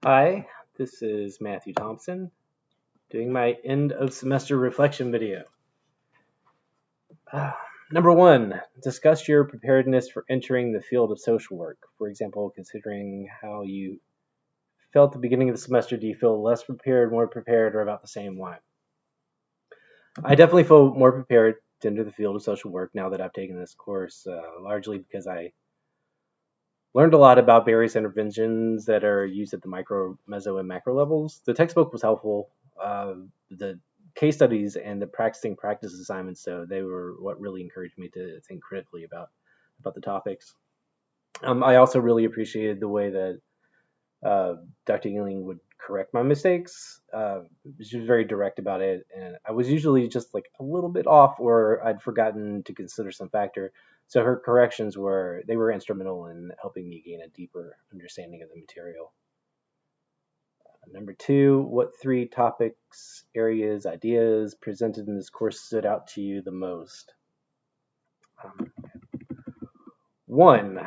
Hi, this is Matthew Thompson doing my end of semester reflection video. Uh, Number one, discuss your preparedness for entering the field of social work. For example, considering how you felt at the beginning of the semester, do you feel less prepared, more prepared, or about the same? Why? I definitely feel more prepared to enter the field of social work now that I've taken this course, largely because I learned a lot about various interventions that are used at the micro, meso, and macro levels. The textbook was helpful. The case studies and the practicing practice assignments, so they were what really encouraged me to think critically about the topics. I also really appreciated the way that Dr. Ealing would correct my mistakes. She was very direct about it, and I was usually just like a little bit off, or I'd forgotten to consider some factor. So her corrections were instrumental in helping me gain a deeper understanding of the material. Number two, what three topics, areas, ideas presented in this course stood out to you the most? Um, One,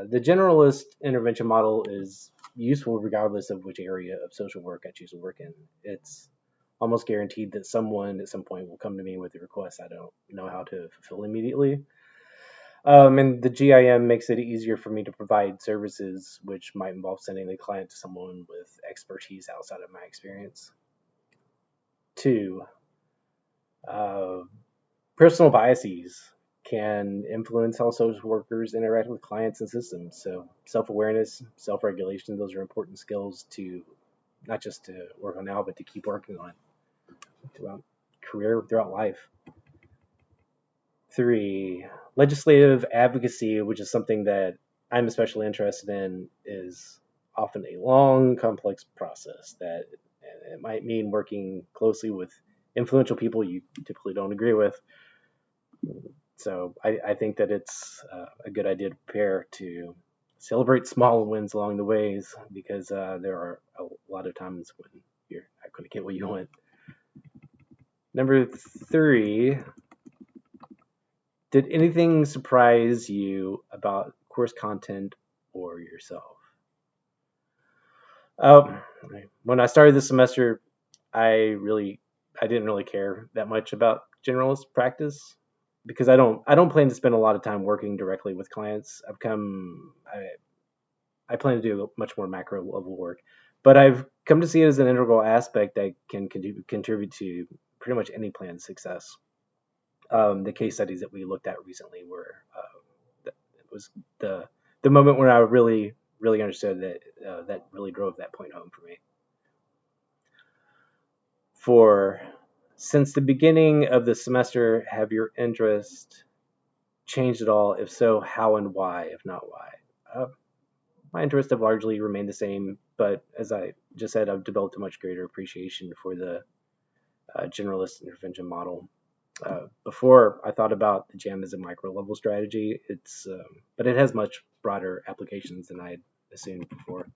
the generalist intervention model is useful regardless of which area of social work I choose to work in. It's almost guaranteed that someone at some point will come to me with a request I don't know how to fulfill immediately. And the GIM makes it easier for me to provide services which might involve sending the client to someone with expertise outside of my experience. Two, uh, personal biases can influence how social workers interact with clients and systems. So self-awareness, self-regulation, those are important skills to not just to work on now, but to keep working on throughout career, throughout life. Three, legislative advocacy, which is something that I'm especially interested in, is often a long, complex process that it might mean working closely with influential people you typically don't agree with. So I think that it's a good idea to prepare to celebrate small wins along the ways because there are a lot of times when you're not going to get what you want. Number three, did anything surprise you about course content or yourself? Um, when I started this semester, I didn't really care that much about generalist practice because I don't plan to spend a lot of time working directly with clients. I plan to do much more macro level work, but I've come to see it as an integral aspect that can contribute to pretty much any plan's success. The case studies that we looked at recently were it was the the moment where I really understood that that really drove that point home for me. For since the beginning of the semester, have your interest changed at all? If so, how and why? If not, why? Uh, my interests have largely remained the same, but as I just said, I've developed a much greater appreciation for the generalist intervention model. Before I thought about the GEM as a micro level strategy, but it has much broader applications than I had assumed before.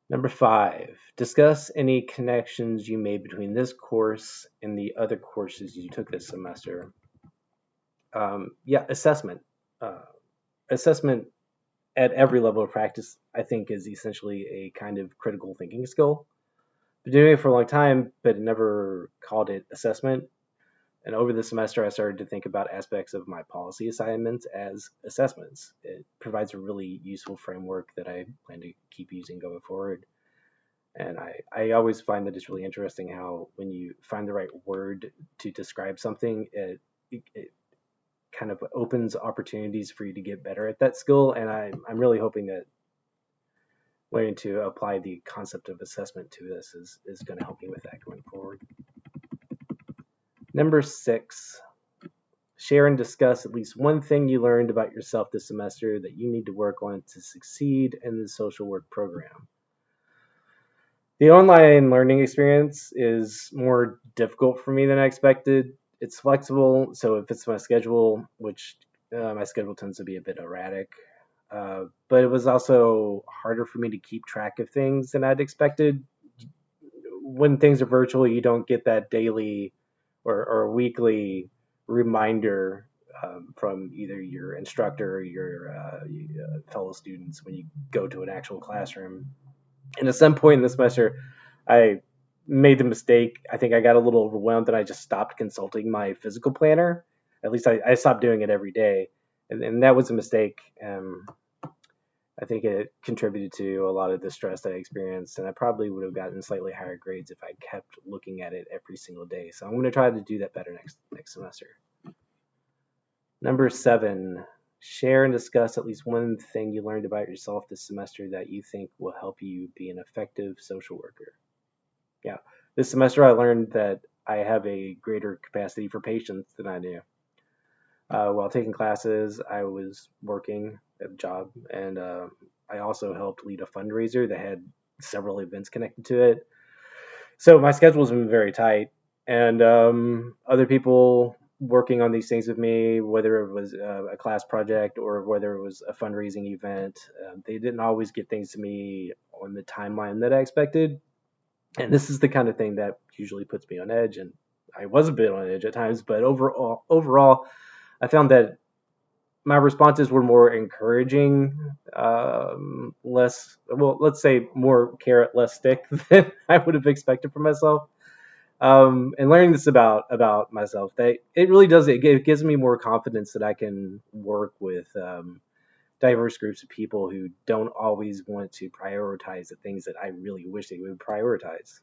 Number five, discuss any connections you made between this course and the other courses you took this semester. Yeah, assessment. Uh, Assessment at every level of practice, I think, is essentially a kind of critical thinking skill. Been doing it for a long time, but never called it assessment. And over the semester, I started to think about aspects of my policy assignments as assessments. It provides a really useful framework that I plan to keep using going forward. And I always find that it's really interesting how when you find the right word to describe something, it kind of opens opportunities for you to get better at that skill. And I'm really hoping that learning to apply the concept of assessment to this is going to help me with that going forward. Number six, share and discuss at least one thing you learned about yourself this semester that you need to work on to succeed in the social work program. The online learning experience is more difficult for me than I expected. It's flexible, so it fits my schedule, which my schedule tends to be a bit erratic. But it was also harder for me to keep track of things than I'd expected. When things are virtual, you don't get that daily or weekly reminder from either your instructor or your fellow students when you go to an actual classroom. And at some point in the semester, I made the mistake. I think I got a little overwhelmed and I just stopped consulting my physical planner. At least I stopped doing it every day. And that was a mistake. I think it contributed to a lot of the stress that I experienced, and I probably would have gotten slightly higher grades if I kept looking at it every single day. So I'm going to try to do that better next semester. Number 7, share and discuss at least one thing you learned about yourself this semester that you think will help you be an effective social worker. Yeah, this semester I learned that I have a greater capacity for patience than I knew. While taking classes, I was working at a job, and I also helped lead a fundraiser that had several events connected to it. So my schedule's been very tight, and other people working on these things with me, whether it was a class project or whether it was a fundraising event, they didn't always get things to me on the timeline that I expected. And this is the kind of thing that usually puts me on edge, and I was a bit on edge at times. But overall, I found that my responses were more encouraging, less, well, let's say more carrot, less stick than I would have expected from myself. And learning this about myself, that it really does, it gives me more confidence that I can work with diverse groups of people who don't always want to prioritize the things that I really wish they would prioritize.